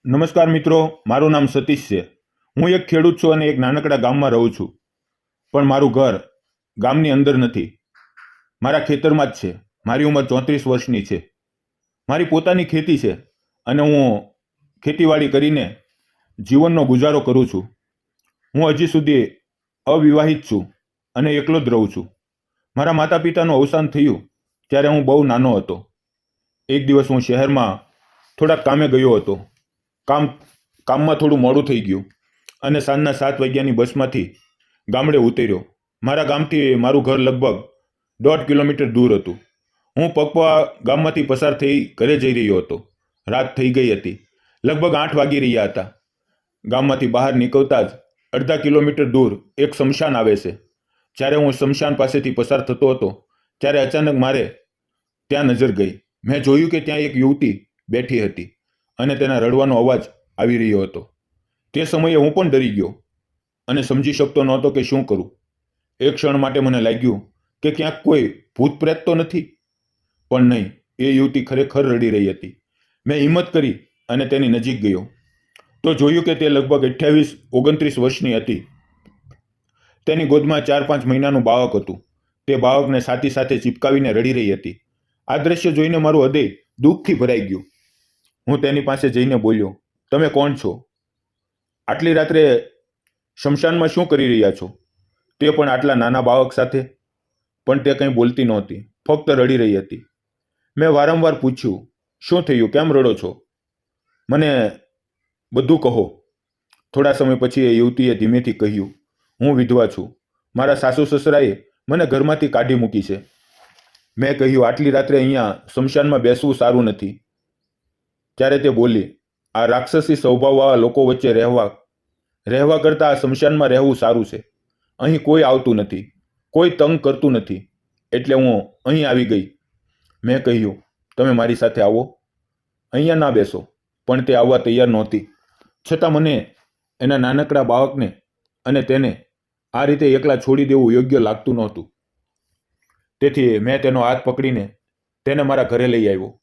નમસ્કાર મિત્રો, મારું નામ સતીશ છે. હું એક ખેડૂત છું અને એક નાનકડા ગામમાં રહું છું. પણ મારું ઘર ગામની અંદર નથી, મારા ખેતરમાં જ છે. મારી ઉંમર 34 વર્ષની છે. મારી પોતાની ખેતી છે અને હું ખેતીવાડી કરીને જીવનનો ગુજારો કરું છું. હું હજી સુધી અવિવાહિત છું અને એકલો જ રહું છું. મારા માતા પિતાનું અવસાન થયું ત્યારે હું બહુ નાનો હતો. એક દિવસ હું શહેરમાં થોડાક કામે ગયો હતો. કામમાં થોડું મોડું થઈ ગયું અને સાંજના 7 વાગ્યાની બસમાંથી ગામડે ઉતર્યો. મારા ગામથી મારું ઘર લગભગ 1.5 કિલોમીટર દૂર હતું. હું પગપાળા ગામમાંથી પસાર થઈ ઘરે જઈ રહ્યો હતો. રાત થઈ ગઈ હતી. લગભગ 8 વાગી રહ્યા હતા. ગામમાંથી બહાર નીકળતા જ અડધા કિલોમીટર દૂર એક સ્મશાન આવે છે. જ્યારે હું સ્મશાન પાસેથી પસાર થતો હતો ત્યારે અચાનક મારે ત્યાં નજર ગઈ. મેં જોયું કે ત્યાં એક યુવતી બેઠી હતી અને તેના રડવાનો અવાજ આવી રહ્યો હતો. તે સમયે હું પણ ડરી ગયો અને સમજી શકતો નહોતો કે શું કરું. એક ક્ષણ માટે મને લાગ્યું કે ક્યાંક કોઈ ભૂત પ્રેત તો નથી. પણ નહીં, એ યુવતી ખરેખર રડી રહી હતી. મેં હિંમત કરી અને તેની નજીક ગયો તો જોયું કે તે લગભગ 28-29 વર્ષની હતી. તેની ગોદમાં 4-5 મહિનાનું બાળક હતું. તે બાળકને છાતી સાથે ચિપકાવીને રડી રહી હતી. આ દ્રશ્ય જોઈને મારું હૃદય દુઃખથી ભરાઈ ગયું. હું તેની પાસે જઈને બોલ્યો, તમે કોણ છો? આટલી રાત્રે શમશાનમાં શું કરી રહ્યા છો? તે પણ આટલા નાના બાળક સાથે? પણ તે કંઈ બોલતી નહોતી, ફક્ત રડી રહી હતી. મેં વારંવાર પૂછ્યું, શું થયું? કેમ રડો છો? મને બધું કહો. થોડા સમય પછી એ યુવતીએ ધીમેથી કહ્યું, હું વિધવા છું. મારા સાસુ સસરાએ મને ઘરમાંથી કાઢી મૂકી છે. મેં કહ્યું, આટલી રાત્રે અહીંયા સ્મશાનમાં બેસવું સારું નથી. ત્યારે તે બોલી, આ રાક્ષસી સ્વભાવવાળા લોકો વચ્ચે રહેવા કરતાં આ સ્મશાનમાં રહેવું સારું છે. અહીં કોઈ આવતું નથી, કોઈ તંગ કરતું નથી, એટલે હું અહીં આવી ગઈ. મેં કહ્યું, તમે મારી સાથે આવો. અહીંયા ના બેસો. પણ તે આવવા તૈયાર નહોતી. છતાં મને એના નાનકડા બાળકને અને તેને આ રીતે એકલા છોડી દેવું યોગ્ય લાગતું નહોતું. તેથી મેં તેનો હાથ પકડીને તેને મારા ઘરે લઈ આવ્યો.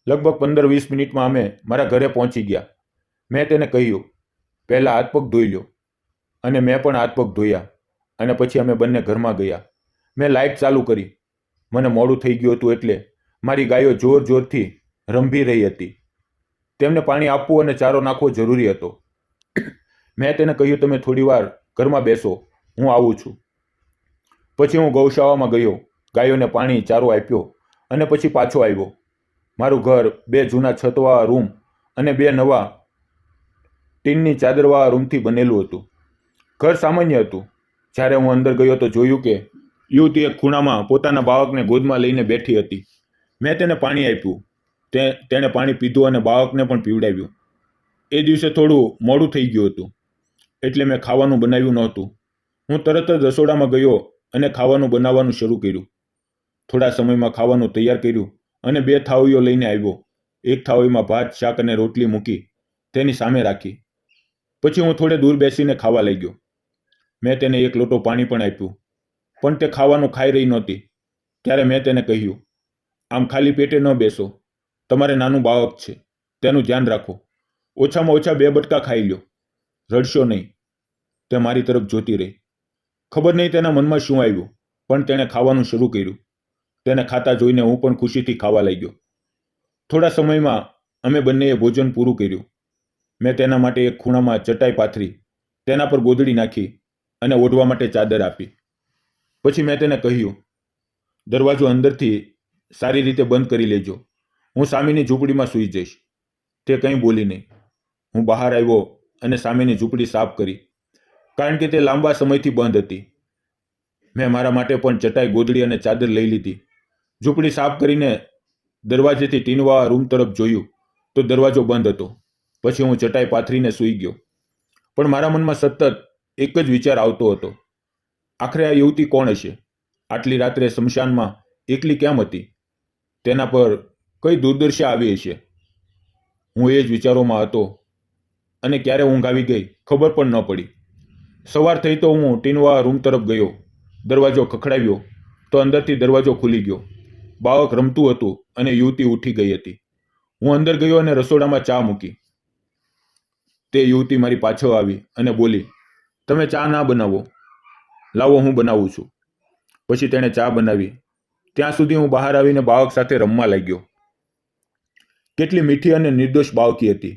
લગભગ 15-20 મિનિટમાં અમે મારા ઘરે પહોંચી ગયા. મેં તેને કહ્યું, પહેલાં હાથ પગ ધોઈ લો. અને મેં પણ હાથ પગ ધોયા અને પછી અમે બંને ઘરમાં ગયા. મેં લાઇટ ચાલુ કરી. મને મોડું થઈ ગયું હતું એટલે મારી ગાયો જોર જોરથી રંભી રહી હતી. તેમને પાણી આપવું અને ચારો નાખવો જરૂરી હતો. મેં તેને કહ્યું, તમે થોડી વાર ઘરમાં બેસો, હું આવું છું. પછી હું ગૌશાળામાં ગયો, ગાયોને પાણી ચારો આપ્યો અને પછી પાછો આવ્યો. મારું ઘર 2 જૂના છતવાળા રૂમ અને 2 નવા ટીનની ચાદરવાળા રૂમથી બનેલું હતું. ઘર સામાન્ય હતું. જ્યારે હું અંદર ગયો તો જોયું કે યુવતી એક ખૂણામાં પોતાના બાળકને ગોદમાં લઈને બેઠી હતી. મેં તેને પાણી આપ્યું. તેણે પાણી પીધું અને બાળકને પણ પીવડાવ્યું. એ દિવસે થોડું મોડું થઈ ગયું હતું એટલે મેં ખાવાનું બનાવ્યું નહોતું. હું તરત જ રસોડામાં ગયો અને ખાવાનું બનાવવાનું શરૂ કર્યું. થોડા સમયમાં ખાવાનું તૈયાર કર્યું અને 2 થાળીઓ લઈને આવ્યો. એક થાળીમાં ભાત, શાક અને રોટલી મૂકી તેની સામે રાખી. પછી હું થોડે દૂર બેસીને ખાવા લાગ્યો. મેં તેને 1 લોટો પાણી પણ આપ્યું, પણ તે ખાવાનું ખાઈ રહી નહોતી. ત્યારે મેં તેને કહ્યું, આમ ખાલી પેટે ન બેસો. તમારે નાનું બાળક છે, તેનું ધ્યાન રાખો. ઓછામાં ઓછા 2 બટકા ખાઈ લો. રડશો નહીં. તે મારી તરફ જોતી રહી. ખબર નહીં તેના મનમાં શું આવ્યું, પણ તેણે ખાવાનું શરૂ કર્યું. તેને ખાતા જોઈને હું પણ ખુશીથી ખાવા લાગ્યો. થોડા સમયમાં અમે બંનેએ ભોજન પૂરું કર્યું. મેં તેના માટે એક ખૂણામાં ચટાઈ પાથરી, તેના પર ગોદડી નાખી અને ઓઢવા માટે ચાદર આપી. પછી મેં તેને કહ્યું, દરવાજો અંદરથી સારી રીતે બંધ કરી લેજો. હું સામેની ઝૂંપડીમાં સૂઈ જઈશ. તે કંઈ બોલી નહીં. હું બહાર આવ્યો અને સામેની ઝૂંપડી સાફ કરી, કારણ કે તે લાંબા સમયથી બંધ હતી. મેં મારા માટે પણ ચટાઈ, ગોદડી અને ચાદર લઈ લીધી. ઝૂંપડી સાફ કરીને દરવાજેથી ટીનવાળા રૂમ તરફ જોયું તો દરવાજો બંધ હતો. પછી હું ચટાઈ પાથરીને સૂઈ ગયો. પણ મારા મનમાં સતત એક જ વિચાર આવતો હતો, આખરે આ યુવતી કોણ હશે? આટલી રાત્રે સ્મશાનમાં એકલી કેમ હતી? તેના પર કઈ દુર્દશા આવી હશે? હું એ જ વિચારોમાં હતો અને ક્યારે ઊંઘ આવી ગઈ ખબર પણ ન પડી. સવાર થઈ તો હું ટીનવાળા રૂમ તરફ ગયો. દરવાજો ખખડાવ્યો તો અંદરથી દરવાજો ખુલી ગયો. બાળક રમતું હતું અને યુવતી ઉઠી ગઈ હતી. હું અંદર ગયો અને રસોડામાં ચા મૂકી. તે યુવતી મારી પાછળ આવી અને બોલી, તમે ચા ના બનાવો, લાવો હું બનાવું છું. પછી તેણે ચા બનાવી. ત્યાં સુધી હું બહાર આવીને બાળક સાથે રમવા લાગ્યો. કેટલી મીઠી અને નિર્દોષ બાળકી હતી.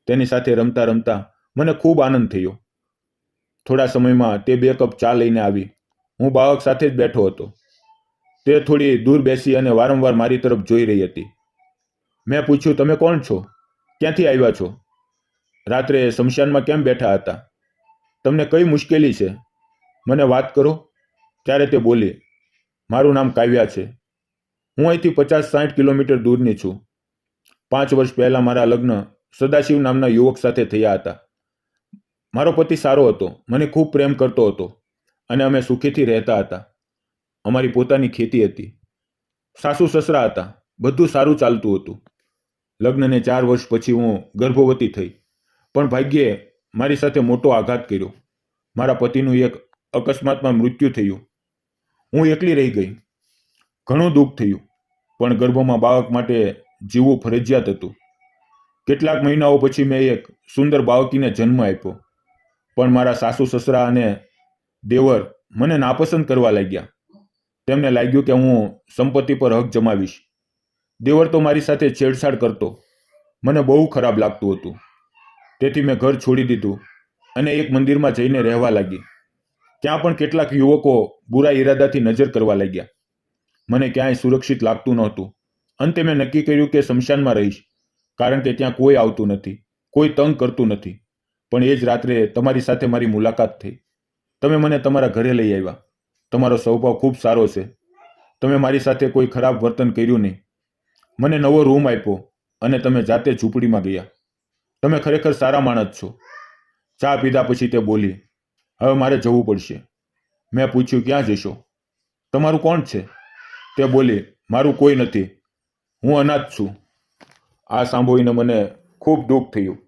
તેની સાથે રમતા રમતા મને ખૂબ આનંદ થયો. થોડા સમયમાં તે 2 કપ ચા લઈને આવી. હું બાળક સાથે જ બેઠો હતો. તે થોડી દૂર બેસી અને વારંવાર મારી તરફ જોઈ રહી હતી. મેં પૂછ્યું, તમે કોણ છો? ક્યાંથી આવ્યા છો? રાત્રે શમશાનમાં કેમ બેઠા હતા? તમને કઈ મુશ્કેલી છે? મને વાત કરો. ત્યારે તે બોલી, મારું નામ કાવ્યા છે. હું અહીંથી 50-60 કિલોમીટર દૂરની છું. 5 વર્ષ પહેલા મારા લગ્ન સદાશિવ નામના યુવક સાથે થયા હતા. મારો પતિ સારો હતો, મને ખૂબ પ્રેમ કરતો હતો અને અમે સુખીથી રહેતા હતા. અમારી પોતાની ખેતી હતી. સાસુ સસરા હતા. બધું સારું ચાલતું હતું. લગ્નને 4 વર્ષ પછી હું ગર્ભવતી થઈ. પણ ભાગ્યે મારી સાથે મોટો આઘાત કર્યો. મારા પતિનું એક અકસ્માતમાં મૃત્યુ થયું. હું એકલી રહી ગઈ. ઘણું દુઃખ થયું, પણ ગર્ભમાં બાળક માટે જીવવું ફરજિયાત હતું. કેટલાક મહિનાઓ પછી મેં એક સુંદર બાળકીને જન્મ આપ્યો. પણ મારા સાસુ સસરા અને દેવર મને નાપસંદ કરવા લાગ્યા. તેમને લાગ્યું કે હું સંપત્તિ પર હક જમાવીશ. દેવર તો મારી સાથે છેડછાડ કરતો. મને બહુ ખરાબ લાગતું હતું. તેથી મેં ઘર છોડી દીધું અને એક મંદિરમાં જઈને રહેવા લાગી. ત્યાં પણ કેટલાક યુવકો બુરા ઈરાદાથી નજર કરવા લાગ્યા. મને ક્યાંય સુરક્ષિત લાગતું નહોતું. અંતે મેં નક્કી કર્યું કે શમશાનમાં રહીશ, કારણ કે ત્યાં કોઈ આવતું નથી, કોઈ તંગ કરતું નથી. પણ એ જ રાત્રે તમારી સાથે મારી મુલાકાત થઈ. તમે મને તમારા ઘરે લઈ આવ્યા. તમારો સ્વભાવ ખૂબ સારો છે. તમે મારી સાથે કોઈ ખરાબ વર્તન કર્યું નહીં. મને નવો રૂમ આપ્યો અને તમે જાતે ઝૂંપડીમાં ગયા. તમે ખરેખર સારા માણસ છો. ચા પીધા પછી તે બોલી, હવે મારે જવું પડશે. મેં પૂછ્યું, ક્યાં જશો? તમારું કોણ છે? તે બોલી, મારું કોઈ નથી. હું અનાથ છું. આ સાંભળીને મને ખૂબ દુઃખ થયું.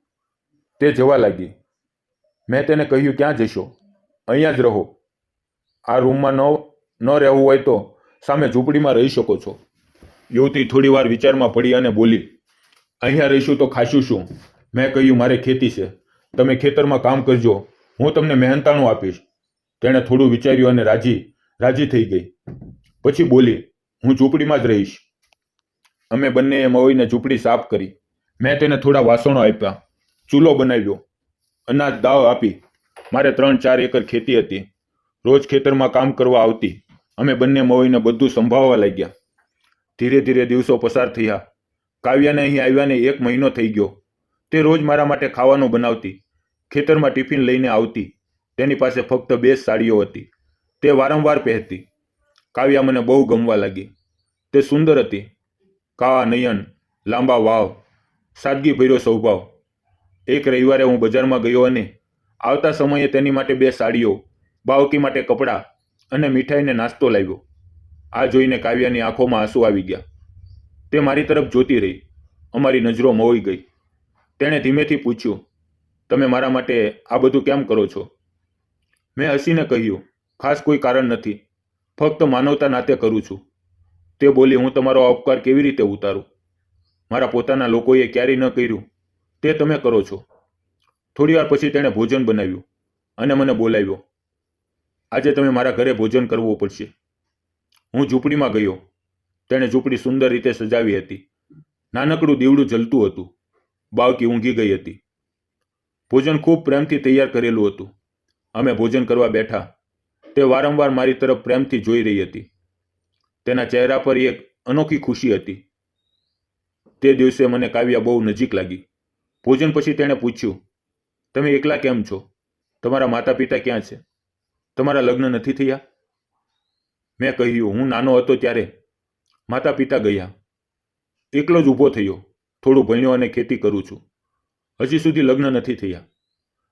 તે જવા લાગી. મેં તેને કહ્યું, ક્યાં જશો? અહીંયા જ રહો. આ રૂમમાં ન રહેવું હોય તો સામે ઝૂંપડીમાં રહી શકો છો. યુવતી થોડી વાર વિચારમાં પડી અને બોલી, અહીંયા રહીશું તો ખાશું શું? મેં કહ્યું, મારે ખેતી છે. તમે ખેતરમાં કામ કરજો, હું તમને મહેનતાણું આપીશ. તેણે થોડું વિચાર્યું અને રાજી થઈ ગઈ. પછી બોલી, હું ઝૂંપડીમાં જ રહીશ. અમે બંનેએ મળીને ઝૂંપડી સાફ કરી. મેં તેને થોડા વાસણો આપ્યા, ચૂલો બનાવ્યો, અનાજ દાળ આપી. મારે 3-4 એકર ખેતી હતી. રોજ ખેતરમાં કામ કરવા આવતી. અમે બંને મળીને બધું સંભાળવા લાગ્યા. ધીરે ધીરે દિવસો પસાર થયા. કાવ્યાને અહીં આવ્યાને 1 મહિનો થઈ ગયો. તે રોજ મારા માટે ખાવાનું બનાવતી. ખેતરમાં ટિફિન લઈને આવતી. તેની પાસે ફક્ત 2 સાડીઓ હતી. તે વારંવાર પહેરતી. કાવ્યા મને બહુ ગમવા લાગી. તે સુંદર હતી. કાળા નયન, લાંબા વાળ, સાદગીભર્યો સ્વભાવ. એક રવિવારે હું બજારમાં ગયો અને આવતા સમયે તેની માટે 2 સાડીઓ, બાળકી માટે કપડાં અને મીઠાઈને નાસ્તો લાવ્યો. આ જોઈને કાવ્યાની આંખોમાં આંસુ આવી ગયા. તે મારી તરફ જોતી રહી. અમારી નજરો મોઈ ગઈ. તેણે ધીમેથી પૂછ્યું, તમે મારા માટે આ બધું કેમ કરો છો? મેં હસીને કહ્યું, ખાસ કોઈ કારણ નથી, ફક્ત માનવતા નાતે કરું છું. તે બોલી, હું તમારો અપકાર કેવી રીતે ઉતારું? મારા પોતાના લોકોએ ક્યારેય ન કર્યું તે તમે કરો છો. થોડી વાર પછી તેણે ભોજન બનાવ્યું અને મને બોલાવ્યો. આજે તમે મારા ઘરે ભોજન કરવું પડશે. હું ઝૂંપડીમાં ગયો. તેણે ઝૂંપડી સુંદર રીતે સજાવી હતી. નાનકડું દીવડું જલતું હતું. બાળકી ઊંઘી ગઈ હતી. ભોજન ખૂબ પ્રેમથી તૈયાર કરેલું હતું. અમે ભોજન કરવા બેઠા. તે વારંવાર મારી તરફ પ્રેમથી જોઈ રહી હતી. તેના ચહેરા પર એક અનોખી ખુશી હતી. તે દિવસે મને કાવ્યા બહુ નજીક લાગી. ભોજન પછી તેણે પૂછ્યું, તમે એકલા કેમ છો? તમારા માતા પિતા ક્યાં છે? તમારા લગ્ન નથી થયા? મેં કહ્યું, હું નાનો હતો ત્યારે માતા પિતા ગયા. એકલો જ ઊભો થયો. થોડું ભણ્યો અને ખેતી કરું છું. હજી સુધી લગ્ન નથી થયા.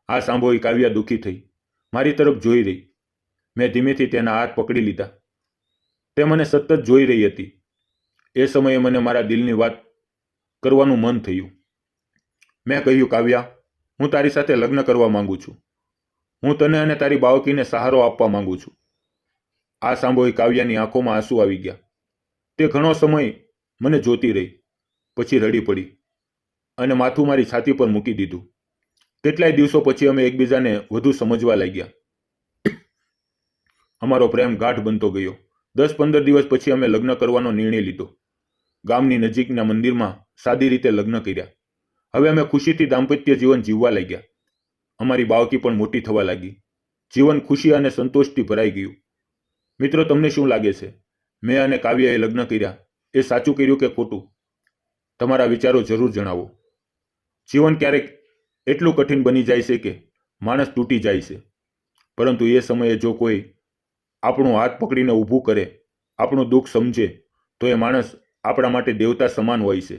આ સાંભળી કાવ્યા દુઃખી થઈ. મારી તરફ જોઈ રહી. મેં ધીમેથી તેના હાથ પકડી લીધા. તે મને સતત જોઈ રહી હતી. એ સમયે મને મારા દિલની વાત કરવાનું મન થયું. મેં કહ્યું, કાવ્યા, હું તારી સાથે લગ્ન કરવા માંગુ છું. હું તને અને તારી બાળકીને સહારો આપવા માંગુ છું. આ સાંભળી કાવ્યાની આંખોમાં આંસુ આવી ગયા. તે ઘણો સમય મને જોતી રહી. પછી રડી પડી અને માથું મારી છાતી પર મૂકી દીધું. કેટલાય દિવસો પછી અમે એકબીજાને વધુ સમજવા લાગ્યા. અમારો પ્રેમ ગાઢ બનતો ગયો. 10-15 દિવસ પછી અમે લગ્ન કરવાનો નિર્ણય લીધો. ગામની નજીકના મંદિરમાં સાદી રીતે લગ્ન કર્યા. હવે અમે ખુશીથી દાંપત્ય જીવન જીવવા લાગ્યા. અમારી બાળકી પણ મોટી થવા લાગી. જીવન ખુશી અને સંતોષથી ભરાઈ ગયું. મિત્રો, તમને શું લાગે છે? મેં અને કાવ્યાએ લગ્ન કર્યા એ સાચું કર્યું કે ખોટું? તમારા વિચારો જરૂર જણાવો. જીવન ક્યારેક એટલું કઠિન બની જાય છે કે માણસ તૂટી જાય છે, પરંતુ એ સમયે જો કોઈ આપણો હાથ પકડીને ઊભું કરે, આપણું દુઃખ સમજે, તો એ માણસ આપણા માટે દેવતા સમાન હોય છે.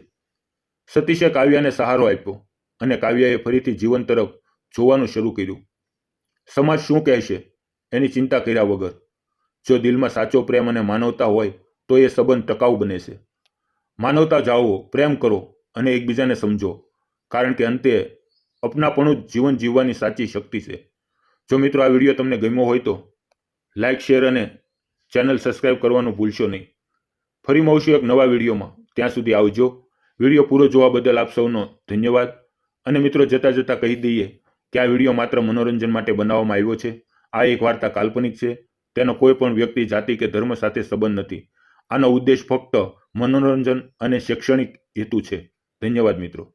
સતીશે કાવ્યાને સહારો આપ્યો અને કાવ્યાએ ફરીથી જીવન તરફ જોવાનું શરૂ કર્યું. સમાજ શું કહેશે એની ચિંતા કર્યા વગર. જો દિલમાં સાચો પ્રેમ અને માનવતા હોય તો એ સંબંધ ટકાઉ બને છે. માનવતા જાળવો, પ્રેમ કરો અને એકબીજાને સમજો, કારણ કે અંતે અપનાપણું જ જીવન જીવવાની સાચી શક્તિ છે. જો મિત્રો આ વિડીયો તમને ગમ્યો હોય તો લાઇક, શેર અને ચેનલ સબસ્ક્રાઇબ કરવાનું ભૂલશો નહીં. ફરી મળશું એક નવા વિડીયોમાં. ત્યાં સુધી આવજો. વિડીયો પૂરો જોવા બદલ આપ સૌનો ધન્યવાદ. અને મિત્રો, જતા જતા કહી દઈએ કે આ વિડીયો માત્ર મનોરંજન માટે બનાવવામાં આવ્યો છે. આ એક વાર્તા કાલ્પનિક છે. તેનો કોઈ પણ વ્યક્તિ, જાતિ કે ધર્મ સાથે સંબંધ નથી. આનો ઉદ્દેશ ફક્ત મનોરંજન અને શૈક્ષણિક હેતુ છે. ધન્યવાદ મિત્રો.